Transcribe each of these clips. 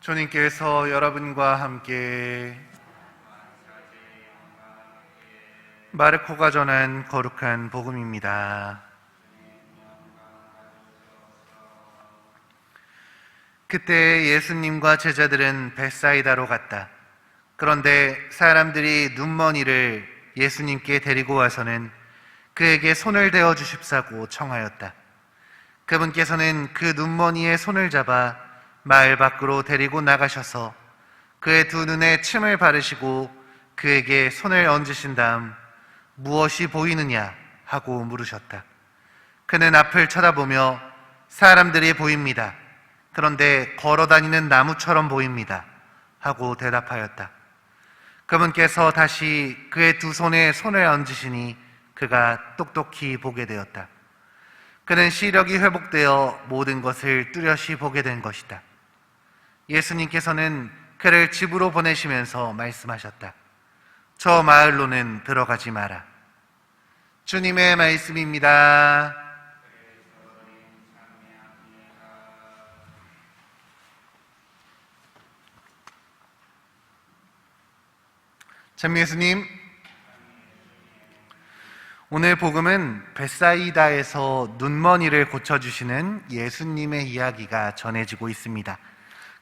주님께서 여러분과 함께 마르코가 전한 거룩한 복음입니다. 그때 예수님과 제자들은 벳사이다로 갔다. 그런데 사람들이 눈먼이를 예수님께 데리고 와서는 그에게 손을 대어 주십사고 청하였다. 그분께서는 그 눈먼이의 손을 잡아 마을 밖으로 데리고 나가셔서 그의 두 눈에 침을 바르시고 그에게 손을 얹으신 다음 무엇이 보이느냐 하고 물으셨다. 그는 앞을 쳐다보며 사람들이 보입니다. 그런데 걸어다니는 나무처럼 보입니다 하고 대답하였다. 그분께서 다시 그의 두 손에 손을 얹으시니 그가 똑똑히 보게 되었다. 그는 시력이 회복되어 모든 것을 뚜렷이 보게 된 것이다. 예수님께서는 그를 집으로 보내시면서 말씀하셨다. 저 마을로는 들어가지 마라. 주님의 말씀입니다. 참 예수님, 오늘 복음은 벳사이다에서 눈먼이를 고쳐주시는 예수님의 이야기가 전해지고 있습니다.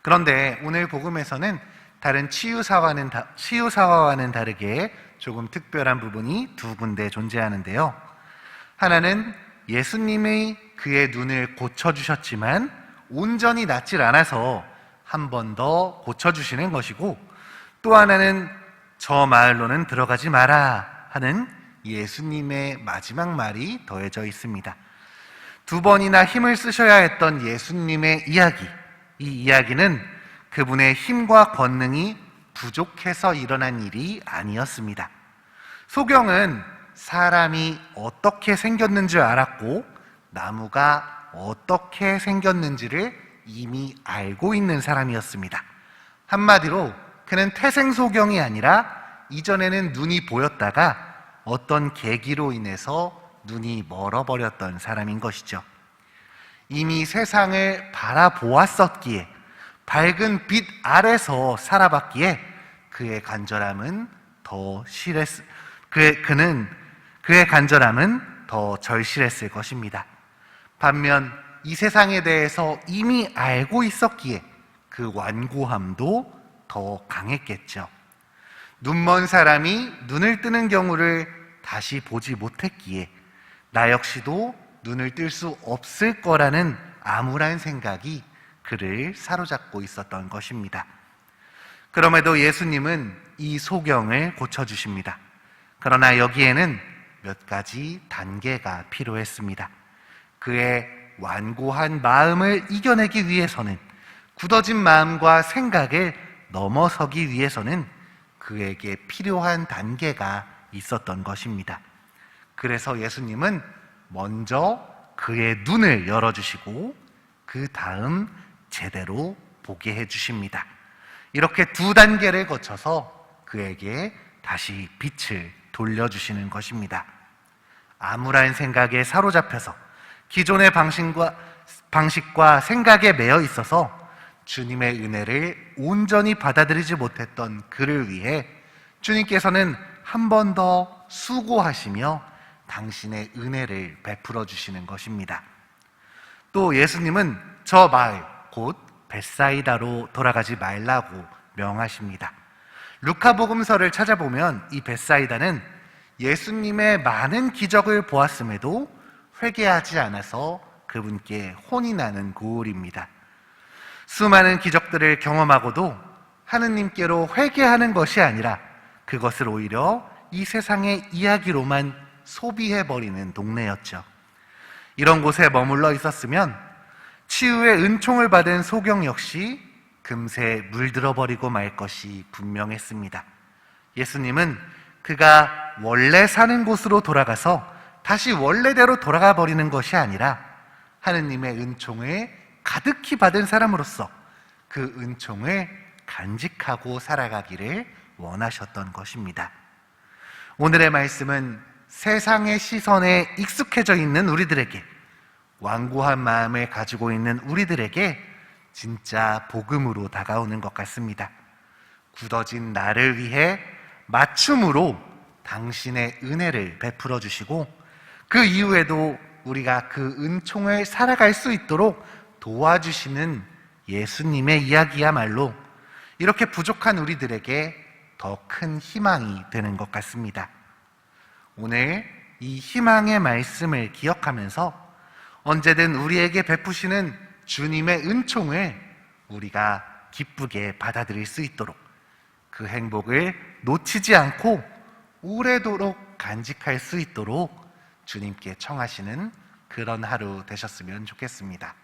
그런데 오늘 복음에서는 다른 치유사화와는 다르게 조금 특별한 부분이 두 군데 존재하는데요. 하나는 예수님이 그의 눈을 고쳐주셨지만 온전히 낫질 않아서 한 번 더 고쳐주시는 것이고, 또 하나는 저 마을로는 들어가지 마라 하는 예수님의 마지막 말이 더해져 있습니다. 두 번이나 힘을 쓰셔야 했던 예수님의 이야기, 이 이야기는 그분의 힘과 권능이 부족해서 일어난 일이 아니었습니다. 소경은 사람이 어떻게 생겼는지 알았고 나무가 어떻게 생겼는지를 이미 알고 있는 사람이었습니다. 한마디로 그는 태생소경이 아니라 이전에는 눈이 보였다가 어떤 계기로 인해서 눈이 멀어버렸던 사람인 것이죠. 이미 세상을 바라보았었기에 밝은 빛 아래서 살아봤기에 그의 간절함은 더 절실했을 것입니다. 반면 이 세상에 대해서 이미 알고 있었기에 그 완고함도 더 강했겠죠. 눈먼 사람이 눈을 뜨는 경우를 다시 보지 못했기에 나 역시도 눈을 뜰 수 없을 거라는 암울한 생각이 그를 사로잡고 있었던 것입니다. 그럼에도 예수님은 이 소경을 고쳐주십니다. 그러나 여기에는 몇 가지 단계가 필요했습니다. 그의 완고한 마음을 이겨내기 위해서는, 굳어진 마음과 생각을 넘어서기 위해서는 그에게 필요한 단계가 있었던 것입니다. 그래서 예수님은 먼저 그의 눈을 열어주시고 그 다음 제대로 보게 해주십니다. 이렇게 두 단계를 거쳐서 그에게 다시 빛을 돌려주시는 것입니다. 암울한 생각에 사로잡혀서 기존의 방식과 생각에 매여 있어서 주님의 은혜를 온전히 받아들이지 못했던 그를 위해 주님께서는 한 번 더 수고하시며 당신의 은혜를 베풀어 주시는 것입니다. 또 예수님은 저 마을, 곧 벳사이다로 돌아가지 말라고 명하십니다. 루카복음서를 찾아보면 이 벳사이다는 예수님의 많은 기적을 보았음에도 회개하지 않아서 그분께 혼이 나는 고을입니다. 수많은 기적들을 경험하고도 하느님께로 회개하는 것이 아니라 그것을 오히려 이 세상의 이야기로만 소비해버리는 동네였죠. 이런 곳에 머물러 있었으면 치유의 은총을 받은 소경 역시 금세 물들어버리고 말 것이 분명했습니다. 예수님은 그가 원래 사는 곳으로 돌아가서 다시 원래대로 돌아가 버리는 것이 아니라 하느님의 은총을 가득히 받은 사람으로서 그 은총을 간직하고 살아가기를 원하셨던 것입니다. 오늘의 말씀은 세상의 시선에 익숙해져 있는 우리들에게, 완고한 마음을 가지고 있는 우리들에게 진짜 복음으로 다가오는 것 같습니다. 굳어진 나를 위해 맞춤으로 당신의 은혜를 베풀어 주시고 그 이후에도 우리가 그 은총을 살아갈 수 있도록 도와주시는 예수님의 이야기야말로 이렇게 부족한 우리들에게 더 큰 희망이 되는 것 같습니다. 오늘 이 희망의 말씀을 기억하면서 언제든 우리에게 베푸시는 주님의 은총을 우리가 기쁘게 받아들일 수 있도록 그 행복을 놓치지 않고 오래도록 간직할 수 있도록 주님께 청하시는 그런 하루 되셨으면 좋겠습니다.